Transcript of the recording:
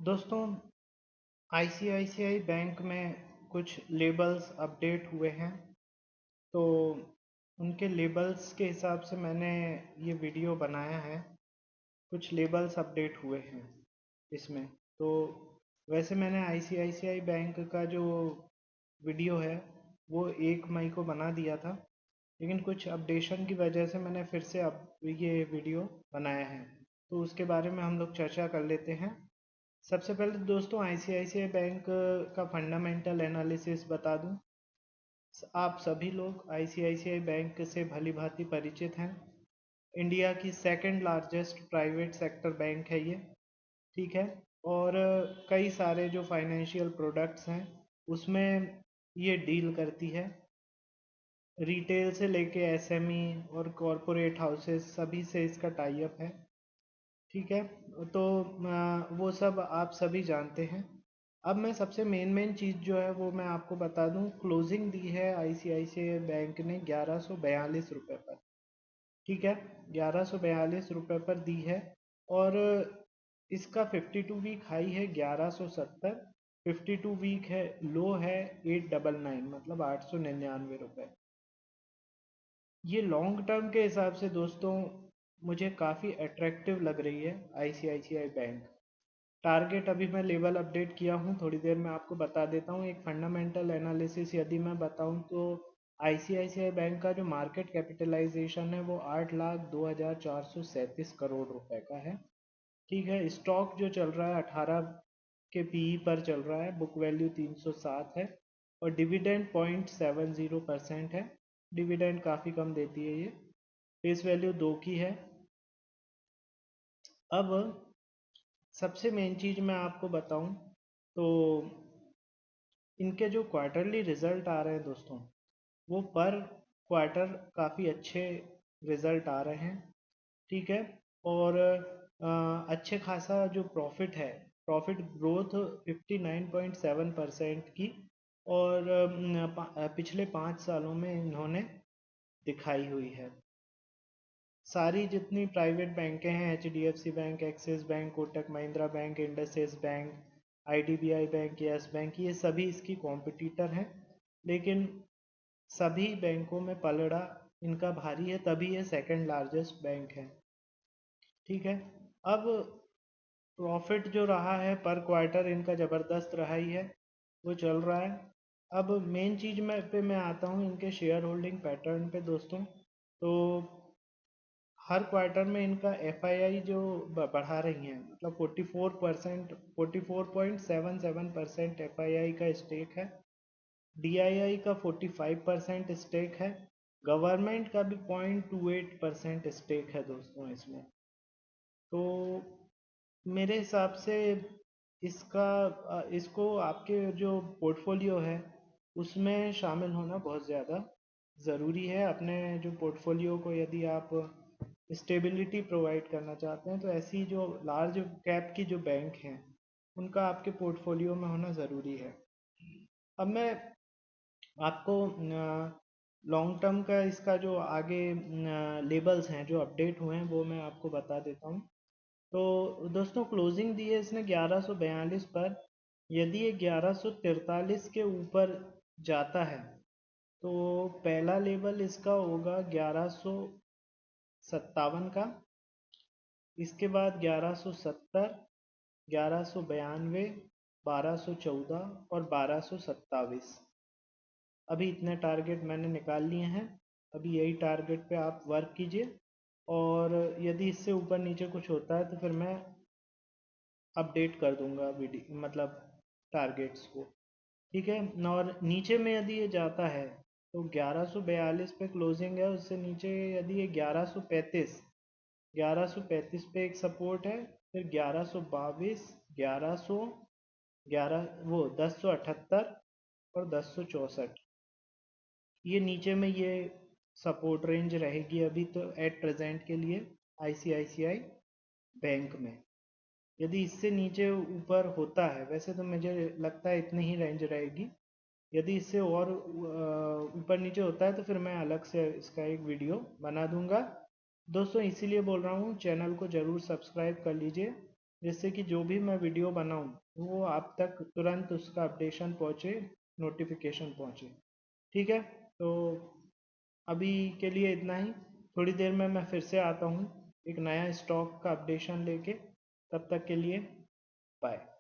दोस्तों, ICICI bank में कुछ लेबल्स अपडेट हुए हैं। तो उनके लेबल्स के हिसाब से मैंने ये वीडियो बनाया है। कुछ लेबल्स अपडेट हुए हैं इसमें। तो वैसे मैंने आईसीआईसीआई बैंक का जो वीडियो है वो 1 मई को बना दिया था, लेकिन कुछ अपडेशन की वजह से मैंने फिर से अब ये वीडियो बनाया है। तो उसके बारे में हम लोग चर्चा कर लेते हैं। सबसे पहले दोस्तों आईसीआईसीआई बैंक का फंडामेंटल एनालिसिस बता दूं। आप सभी लोग आईसीआईसीआई बैंक से भली भांति परिचित हैं। इंडिया की second largest private sector bank है ये, ठीक है। और कई सारे जो फाइनेंशियल प्रोडक्ट्स हैं उसमें ये डील करती है। रिटेल से लेके एसएमई और कॉरपोरेट हाउसेस सभी से इसका टाई अप है, ठीक है। तो वो सब आप सभी जानते हैं। अब मैं सबसे मेन चीज़ जो है वो मैं आपको बता दूं। क्लोजिंग दी है आईसीआईसीआई बैंक ने 1142 रुपये पर, ठीक है। 1142 रुपये पर दी है। और इसका 52 वीक हाई है 1170, 52 वीक है लो है 899, मतलब 899 रुपये। ये लॉन्ग टर्म के हिसाब से दोस्तों मुझे काफ़ी अट्रैक्टिव लग रही है आईसीआईसीआई बैंक। टारगेट अभी मैं लेवल अपडेट किया हूँ, थोड़ी देर में आपको बता देता हूँ। एक फंडामेंटल एनालिसिस यदि मैं बताऊँ तो आईसीआईसीआई बैंक का जो मार्केट कैपिटलाइजेशन है वो 8,02,437 करोड़ रुपए का है, ठीक है। स्टॉक जो चल रहा है 18 के पीई पर चल रहा है। बुक वैल्यू 307 है। और डिविडेंड 0.70% है। डिविडेंड काफ़ी कम देती है ये। फेस वैल्यू 2 की है। अब सबसे मेन चीज़ मैं आपको बताऊं तो इनके जो क्वार्टरली रिजल्ट आ रहे हैं दोस्तों, वो पर क्वार्टर काफ़ी अच्छे रिजल्ट आ रहे हैं, ठीक है। और अच्छे खासा जो प्रॉफिट है, प्रॉफिट ग्रोथ 59.7% की। और पिछले 5 सालों में इन्होंने दिखाई हुई है। सारी जितनी प्राइवेट बैंकें हैं, HDFC bank, axis bank, Kotak Mahindra bank, IndusInd bank, IDBI bank, yes bank, ये सभी इसकी कॉम्पिटिटर हैं। लेकिन सभी बैंकों में पलड़ा इनका भारी है, तभी ये सेकंड लार्जेस्ट बैंक है, ठीक है। अब प्रॉफिट जो रहा है पर क्वार्टर इनका ज़बरदस्त रहा ही है, वो चल रहा है। अब मेन चीज़ मैं आता हूँ इनके शेयर होल्डिंग पैटर्न पे दोस्तों। तो हर क्वार्टर में इनका एफआईआई जो बढ़ा रही हैं, मतलब 44%, 44.77% एफआईआई का स्टेक है। डीआईआई का 45% स्टेक है। गवर्नमेंट का भी 0.28% स्टेक है दोस्तों इसमें। तो मेरे हिसाब से इसको आपके जो पोर्टफोलियो है उसमें शामिल होना बहुत ज़्यादा ज़रूरी है। अपने जो पोर्टफोलियो को यदि आप स्टेबिलिटी प्रोवाइड करना चाहते हैं तो ऐसी जो लार्ज कैप की जो बैंक हैं उनका आपके पोर्टफोलियो में होना ज़रूरी है। अब मैं आपको लॉन्ग टर्म का इसका जो आगे लेबल्स हैं जो अपडेट हुए हैं वो मैं आपको बता देता हूँ। तो दोस्तों क्लोजिंग दी है इसने 1142 पर। यदि ये 1143 के ऊपर जाता है तो पहला लेवल इसका होगा 1157 का। इसके बाद 1170, 1192, 1214 और 1227। अभी इतने टारगेट मैंने निकाल लिए हैं। अभी यही टारगेट पे आप वर्क कीजिए, और यदि इससे ऊपर नीचे कुछ होता है तो फिर मैं अपडेट कर दूंगा वीडियो, मतलब टारगेट्स को, ठीक है। और नीचे में यदि ये जाता है तो 1142 पे क्लोजिंग है, उससे नीचे यदि ये 1135, 1135 पे एक सपोर्ट है। फिर 1122, 1100, 11 वो 1078 और 1064, ये नीचे में ये सपोर्ट रेंज रहेगी अभी तो एट प्रेजेंट के लिए आईसीआईसीआई बैंक में। यदि इससे नीचे ऊपर होता है, वैसे तो मुझे लगता है इतनी ही रेंज रहेगी। यदि इससे और ऊपर नीचे होता है तो फिर मैं अलग से इसका एक वीडियो बना दूंगा। दोस्तों इसीलिए बोल रहा हूँ, चैनल को ज़रूर सब्सक्राइब कर लीजिए जिससे कि जो भी मैं वीडियो बनाऊँ वो आप तक तुरंत उसका अपडेशन पहुँचे, नोटिफिकेशन पहुँचे। ठीक है, तो अभी के लिए इतना ही। थोड़ी देर में मैं फिर से आता हूँ एक नया स्टॉक का अपडेशन लेके। तब तक के लिए बाय।